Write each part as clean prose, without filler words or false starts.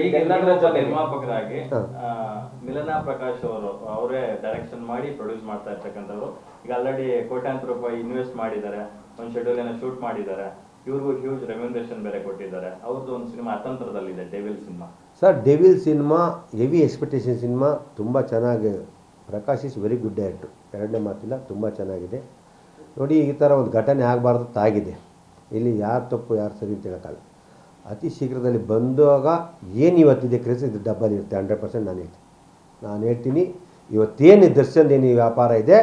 ಈಗ ನಿರ್ಮಾಪಕರಾಗಿ ಮಿಲನಾ ಪ್ರಕಾಶ್ ಅವರೇ ಡೈರೆಕ್ಷನ್ ಮಾಡಿ ಪ್ರೊಡ್ಯೂಸ್ ಮಾಡ್ತಾ ಇರ್ತಕ್ಕಂಥವ್ರು. ಈಗ ಆಲ್ರೆಡಿ ಕೋಟ್ಯಾಂತರ ರೂಪಾಯಿ ಇನ್ವೆಸ್ಟ್ ಮಾಡಿದ್ದಾರೆ, ಒಂದು ಶೆಡ್ಯೂಲ್ ಏನೋ ಶೂಟ್ ಮಾಡಿದ್ದಾರೆ, ಇವ್ರಿಗೂ ಹ್ಯೂಜ್ ರೆಮ್ಯುನರೇಷನ್ ಬೇರೆ ಕೊಟ್ಟಿದ್ದಾರೆ. ಅವ್ರದ್ದು ಒಂದು ಸಿನಿಮಾ ಅತಂತ್ರದಲ್ಲಿದೆ, devil cinema. Sir devil cinema heavy expectation cinema, ತುಂಬ ಚೆನ್ನಾಗಿ. Prakash is very good director, ಎರಡನೇ ಮಾತಿಲ್ಲ, ತುಂಬ ಚೆನ್ನಾಗಿದೆ. ನೋಡಿ, ಈ ಥರ ಒಂದು ಘಟನೆ ಆಗಬಾರ್ದು ಆಗಿದೆ. ಇಲ್ಲಿ ಯಾರು ತಪ್ಪು ಯಾರು ಸರಿ ಅಂತ ಹೇಳೋಕ್ಕಲ್ಲ. ಅತಿ ಶೀಘ್ರದಲ್ಲಿ ಬಂದಾಗ ಏನು ಇವತ್ತಿದೆ ಕ್ರೇಜ್, ಇದು ಡಬ್ಬಲ್ ಇರುತ್ತೆ 100%. ನಾನು ಹೇಳ್ತೀನಿ ಇವತ್ತೇನು ದರ್ಶನ್ದೇನು ವ್ಯಾಪಾರ ಇದೆ,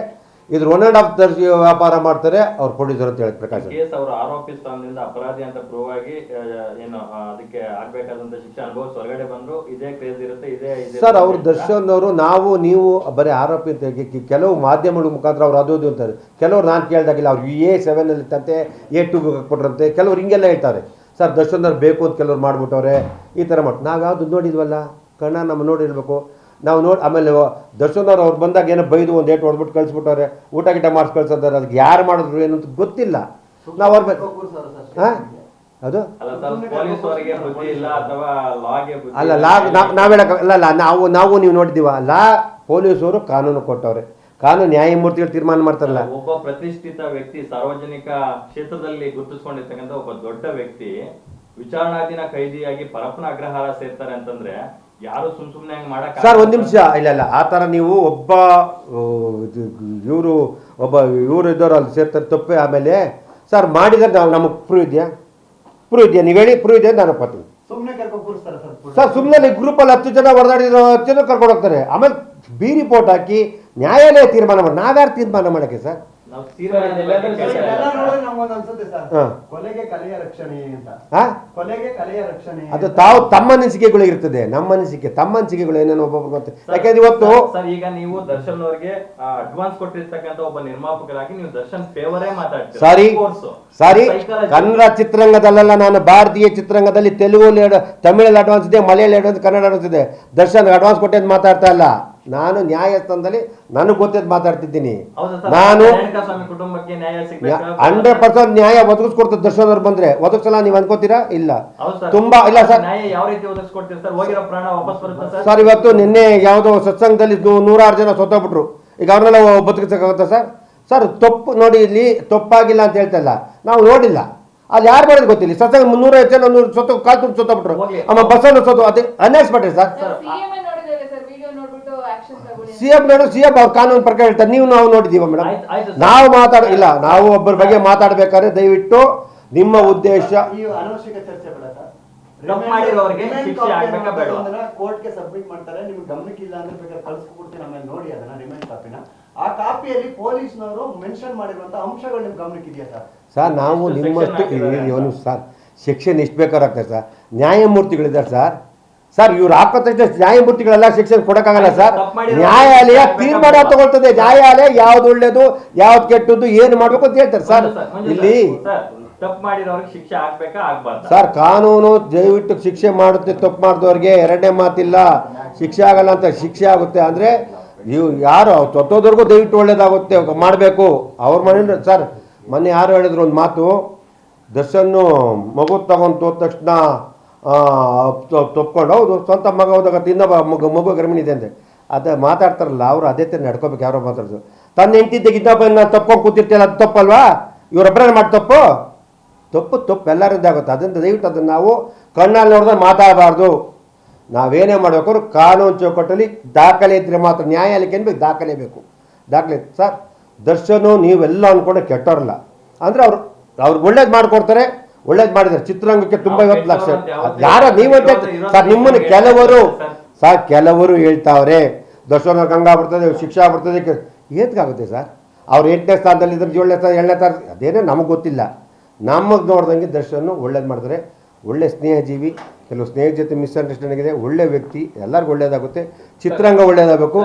ಇದ್ರ 1.5 ವ್ಯಾಪಾರ ಮಾಡ್ತಾರೆ ಅವ್ರು ಪ್ರೊಡ್ಯೂಸರ್ ಅಂತ ಹೇಳಿ ಪ್ರಕಾಶ್. ಕೇಸ್ ಅವರು ಆರೋಪಿ ಸ್ಥಾನದಿಂದ ಅಪರಾಧಿ ಅಂತ ಪ್ರೂವ್ ಆಗಿ ಏನು ಅದಕ್ಕೆ ಆಗ್ಬೇಕಾದಂತ ಶಿಕ್ಷೆ ಅನುಭವಿಸಿ ಹೊರಗಡೆ ಬಂದ್ರು, ಇದೇ ಕ್ರೇಜ್ ಇರುತ್ತೆ. ಇದೇ ಸರ್ ಅವ್ರು ದರ್ಶನ್ ಅವರು ನೀವು ಬರೀ ಆರೋಪಿ ಅಂತ ಕೆಲವು ಮಾಧ್ಯಮಗಳ ಮುಖಾಂತರ ಅವ್ರು ಅದು ಅಂತಾರೆ. ಕೆಲವ್ರು ನಾನು ಕೇಳ್ದಾಗಿಲ್ಲ, ಅವ್ರು A7 ಇತ್ತಂತೆ, A2 ಕೊಟ್ರಂತೆ, ಕೆಲವ್ರು ಹಿಂಗೆಲ್ಲ ಹೇಳ್ತಾರೆ. ಸರ್ ದರ್ಶನ್ ಅವ್ರು ಬೇಕು ಅಂತ ಕೆಲವ್ರು ಮಾಡ್ಬಿಟ್ಟವ್ರೆ, ಈ ಥರ ಮಾಡಿ ನಾವು ಯಾವುದು ನೋಡಿದ್ವಲ್ಲ, ಕಣ್ಣ ನಮ್ಮ ನೋಡಿರ್ಬೇಕು ನಾವು ನೋಡಿ. ಆಮೇಲೆ ದರ್ಶನ್ ಅವ್ರು ಬಂದಾಗ ಏನೋ ಬೈದು ಒಂದು ಏಟು ಹೊಡೆದ್ಬಿಟ್ಟು ಕಳಿಸ್ಬಿಟ್ಟವ್ರೆ, ಊಟ ಗಿಟ ಮಾಡಿಸಿ ಕಳ್ಸೋದಾರೆ. ಅದಕ್ಕೆ ಯಾರು ಮಾಡಿದ್ರು ಏನು ಅಂತ ಗೊತ್ತಿಲ್ಲ. ನಾವು ಅವ್ರ ಹಾಂ ಅದು ಅಲ್ಲ ನಾವು ಹೇಳೋಕ್ಕಲ್ಲ. ನಾವು ನೀವು ನೋಡಿದ್ದೀವ ಲಾ ಪೊಲೀಸರು ಕಾನೂನು ಕೊಟ್ಟವ್ರೆ, ಕಾನೂನು ನ್ಯಾಯಮೂರ್ತಿಗಳು ತೀರ್ಮಾನ ಮಾಡ್ತಾರಲ್ಲ. ಒಬ್ಬ ಪ್ರತಿಷ್ಠಿತ ವ್ಯಕ್ತಿ, ಸಾರ್ವಜನಿಕ ಕ್ಷೇತ್ರದಲ್ಲಿ ಗುರುತಿಸ್ಕೊಂಡಿರ್ತಕ್ಕಂಥ ಒಬ್ಬ ದೊಡ್ಡ ವ್ಯಕ್ತಿ ವಿಚಾರಣಾಧೀನ ಕೈದಿಯಾಗಿ ಪರಪ್ಪನ ಅಗ್ರಹಾರ ಸೇರ್ತಾರೆ ಅಂತಂದ್ರೆ ಯಾರು ಸುಮ್ಮನೆ ಹಂಗೆ ಮಾಡಕ್. ಸರ್ ಒಂದು ನಿಮಿಷ, ಇಲ್ಲ ಆ ಥರ ನೀವು ಇವರು ಇದ್ದವ್ರು ಅಲ್ಲಿ ಸೇರ್ತಾರೆ ತಪ್ಪೆ. ಆಮೇಲೆ ಸರ್ ಮಾಡಿದ್ರೆ ನಾವು ನಮಗೆ ಪ್ರೂವ್ ಇದೆಯಾ ನೀವು ಹೇಳಿ, ಪ್ರೂವ್ ಇದೆ ನಾನು ಒಪ್ತೀನಿ. ಸರ್ ಸುಮ್ಮನೆ ಗ್ರೂಪಲ್ಲಿ 10 ಜನ ಹೊಡೆದಾಡಿರೋ 10 ಜನ ಕರ್ಕೊಂಡು ಹೋಗ್ತಾರೆ. ಆಮೇಲೆ ಬಿ ರಿಪೋರ್ಟ್ ಹಾಕಿ ನ್ಯಾಯಾಲಯ ತೀರ್ಮಾನ ಮಾಡಿ, ನಾವ್ಯಾರು ತೀರ್ಮಾನ ಮಾಡೋಕ್ಕೆ ಸರ್? ಅದು ತಾವು ತಮ್ಮ ಅನಿಸಿಕೆಗಳು ಇರ್ತದೆ, ನಮ್ಮ ತಮ್ಮ ಅನಿಸಿಕೆಗಳು ಏನೇನು ಒಬ್ಬೊಬ್ರು ಗೊತ್ತೆ. ಯಾಕಂದ್ರೆ ಇವತ್ತು ಈಗ ನೀವು ದರ್ಶನ್ ಅವರಿಗೆ ಅಡ್ವಾನ್ಸ್ ಕೊಟ್ಟಿರ್ತಕ್ಕಂಥ ಒಬ್ಬ ನಿರ್ಮಾಪಕರಾಗಿ ನೀವು ದರ್ಶನ್ ಫೇವರೇ ಮಾತಾಡ್ತೀರಿ. ಸಾರಿ ಕನ್ನಡ ಚಿತ್ರರಂಗದಲ್ಲ, ನಾನು ಭಾರತೀಯ ಚಿತ್ರರಂಗದಲ್ಲಿ ತೆಲುಗು ತಮಿಳಲ್ಲಿ ಅಡ್ವಾನ್ಸ್ ಇದೆ, ಮಲಯಾಳಿ ಅಡ್ವಾನ್ಸ್, ಕನ್ನಡ ಅಡ್ವಾನ್ಸ್ ಇದೆ. ದರ್ಶನ್ ಅಡ್ವಾನ್ಸ್ ಕೊಟ್ಟೇದು ಮಾತಾಡ್ತಾ ಇಲ್ಲ. ನಾನು ನ್ಯಾಯಸ್ಥಾನದಲ್ಲಿ ನನಗೆ ಗೊತ್ತಿದ್ದು ಮಾತಾಡ್ತಿದ್ದೀನಿ. ನಾನು 100% ನ್ಯಾಯ ಒದಗಿಸ್ಕೊಡ್ತದೆ. ದರ್ಶನ್ ಅವ್ರು ಬಂದ್ರೆ ಒದಗಿಸಲ್ಲ ನೀವು ಅನ್ಕೋತೀರಾ? ಇಲ್ಲ, ತುಂಬಾ ಇಲ್ಲ ಸರ್. ಸರ್ ಇವತ್ತು ನಿನ್ನೆ ಯಾವುದೋ ಸತ್ಸಂಗದಲ್ಲಿ 106 ಜನ ಸತ್ತೋಗ್ಬಿಟ್ರು. ಈಗ ಅವ್ರನ್ನೆಲ್ಲ ಬದುಕಿಸಕ್ಕಾಗುತ್ತಾ ಸರ್? ಸರ್ ತಪ್ಪು ನೋಡಿ, ಇಲ್ಲಿ ತಪ್ಪಾಗಿಲ್ಲ ಅಂತ ಹೇಳ್ತಾ ಇಲ್ಲ, ನಾವು ನೋಡಿಲ್ಲ. ಅಲ್ಲಿ ಯಾರು ಮಾಡೋದು ಗೊತ್ತಿಲ್ಲ. ಸತ್ಸಂಗ 305 ಜನ ಕಾಲ್ ತುಂಬ ಸತ್ತೋಗ್ಬಿಟ್ರು. ಆಮೇಲೆ ಬಸ್ಸನ್ನು ಸತ್ತು, ಅದು ಅನ್ಯಾಸ್ಬಿಟ್ರಿ ಸರ್. ಸಿಎಂ ಅವ್ರ ಕಾನೂನು ಪ್ರಕಾರ ಹೇಳ್ತಾರೆ, ನಾವು ನೋಡಿದೀವ ಮೇಡಮ್. ನಾವು ಮಾತಾಡಿಲ್ಲ, ನಾವು ಒಬ್ಬರ ಬಗ್ಗೆ ಮಾತಾಡ್ಬೇಕಾದ್ರೆ ದಯವಿಟ್ಟು ನಿಮ್ಮ ಉದ್ದೇಶ ಕೋರ್ಟ್ಗೆ ಸಬ್ಮಿಟ್ ಮಾಡ್ತಾರೆ. ನಿಮ್ಗೆ ಗಮನಕ್ಕೆ ಇಲ್ಲ ಅಂದ್ರೆ ಬೇಕಾದ್ರೆ ಕಳಿಸ್ಕೊಡ್ತೀನಿ, ಆಮೇಲೆ ನೋಡಿ ಅದನ್ನ ರಿಮೈಂಡ್ ಕಾಪಿನ. ಆ ಕಾಪಿಯಲ್ಲಿ ಪೊಲೀಸ್ನವರು ಮೆನ್ಷನ್ ಮಾಡಿರುವಂತ ಅಂಶಗಳು ನಿಮ್ಗೆ ಗಮನಕ್ಕೆ ಇದೆಯಾ ಸರ್? ಸರ್ ನಾವು ನಿಮ್ಮಷ್ಟು ಸರ್ ಸೆಕ್ಷನ್ ಎಷ್ಟು ಬೇಕಾಗ್ತದೆ ಸರ್, ನ್ಯಾಯಮೂರ್ತಿಗಳಿದ್ದಾರೆ ಸರ್. ಸರ್ ಇವ್ರು ಹಾಕೋತಕ್ಕ ನ್ಯಾಯಮೂರ್ತಿಗಳೆಲ್ಲ ಶಿಕ್ಷಣ ಕೊಡಕ್ಕಾಗಲ್ಲ ಸರ್. ನ್ಯಾಯಾಲಯ ತೀರ್ಮಾನ ತಗೊಳ್ತದೆ. ನ್ಯಾಯಾಲಯ ಯಾವ್ದು ಒಳ್ಳೇದು ಯಾವ್ದು ಕೆಟ್ಟದ್ದು ಏನು ಮಾಡ್ಬೇಕು ಅಂತ ಹೇಳ್ತಾರೆ ಸರ್. ಇಲ್ಲಿ ಸರ್ ಕಾನೂನು ದಯವಿಟ್ಟು ಶಿಕ್ಷೆ ಮಾಡುತ್ತೆ. ತಪ್ಪು ಮಾಡಿದವ್ರಿಗೆ ಎರಡನೇ ಮಾತಿಲ್ಲ, ಶಿಕ್ಷೆ ಆಗಲ್ಲ ಅಂತ. ಶಿಕ್ಷೆ ಆಗುತ್ತೆ ಅಂದ್ರೆ ನೀವು ಯಾರು ತೊತ್ತೋದ್ರಿಗೂ ದಯವಿಟ್ಟು ಒಳ್ಳೇದಾಗುತ್ತೆ ಮಾಡಬೇಕು. ಅವ್ರ ಮನೆ ಸರ್ ಮೊನ್ನೆ ಯಾರು ಹೇಳಿದ್ರು ಒಂದು ಮಾತು, ದರ್ಶನ್ನು ಮಗು ತಗೊಂಡು ಹೋದ ತಕ್ಷಣ ತಪ್ಕೊಂಡು, ಹೌದು ಸ್ವಂತ ಮಗ ಹೋದಾಗ ಇನ್ನೊಬ್ಬ ಮಗು ಗರ್ಭಿಣಿ ಇದೆ ಅಂತೆ. ಅದೇ ಮಾತಾಡ್ತಾರಲ್ಲ ಅವರು ಅದೇ ಥರ ನಡ್ಕೋಬೇಕು. ಯಾರೋ ಮಾತಾಡೋದು ತನ್ನ ಹೆಂಡತಿದ್ದಾಗ ಇನ್ನೊಬ್ಬ ತಪ್ಕೊಂಡು ಕೂತಿರ್ತಿಲ್ಲ, ಅದು ತಪ್ಪಲ್ವಾ? ಇವರೊಬ್ಬರೇ ಮಾಡಿ ತಪ್ಪು ಎಲ್ಲರಿಂದಾಗುತ್ತೆ. ಅದರಿಂದ ದಯವಿಟ್ಟು ಅದನ್ನು ನಾವು ಕಣ್ಣಲ್ಲಿ ನೋಡಿದ್ರೆ ಮಾತಾಡಬಾರ್ದು. ನಾವೇನೇ ಮಾಡಬೇಕು ಕಾನೂನು ಚೌಕಟ್ಟಲ್ಲಿ ದಾಖಲೆ ಇದ್ದರೆ ಮಾತ್ರ. ನ್ಯಾಯಾಲಯಕ್ಕೆ ಏನು ಬೇಕು? ದಾಖಲೆ ಬೇಕು. ದಾಖಲೆ ಸರ್ ದರ್ಶನು ನೀವೆಲ್ಲ ಅಂದ್ಕೊಂಡೆ ಕೆಟ್ಟವ್ರಲ್ಲ ಅಂದರೆ ಅವ್ರಿಗೆ ಒಳ್ಳೇದು ಮಾಡಿಕೊಡ್ತಾರೆ. ಒಳ್ಳೇದು ಮಾಡಿದ್ದಾರೆ ಚಿತ್ರರಂಗಕ್ಕೆ ತುಂಬ. 50 ಲಕ್ಷ ಯಾರ ನೀವಂತ ಸರ್ ನಿಮ್ಮನ್ನು ಕೆಲವರು ಹೇಳ್ತಾವ್ರೆ ದರ್ಶನ ಗಂಗಾ ಬರ್ತದೆ, ಶಿಕ್ಷಾ ಬರ್ತದೆ. ಏತ್ಕಾಗುತ್ತೆ ಸರ್? ಅವ್ರು 8ನೇ ಸ್ಥಾನದಲ್ಲಿ ಇದ್ರೆ 7ನೇ ಸ್ಥಾನ 7ನೇ ಸ್ಥಾನ ಅದೇನೇ ನಮಗೆ ಗೊತ್ತಿಲ್ಲ. ನಮಗೆ ನೋಡ್ದಂಗೆ ದರ್ಶನ ಒಳ್ಳೇದು ಮಾಡಿದ್ರೆ, ಒಳ್ಳೆ ಸ್ನೇಹಜೀವಿ. ಕೆಲವು ಸ್ನೇಹ ಜೊತೆ ಮಿಸ್ಅಂಡರ್ಸ್ಟ್ಯಾಂಡಿಂಗ್ ಇದೆ, ಒಳ್ಳೆ ವ್ಯಕ್ತಿ, ಎಲ್ಲರಿಗೂ ಒಳ್ಳೇದಾಗುತ್ತೆ. ಚಿತ್ರರಂಗ ಒಳ್ಳೇದಾಗಬೇಕು.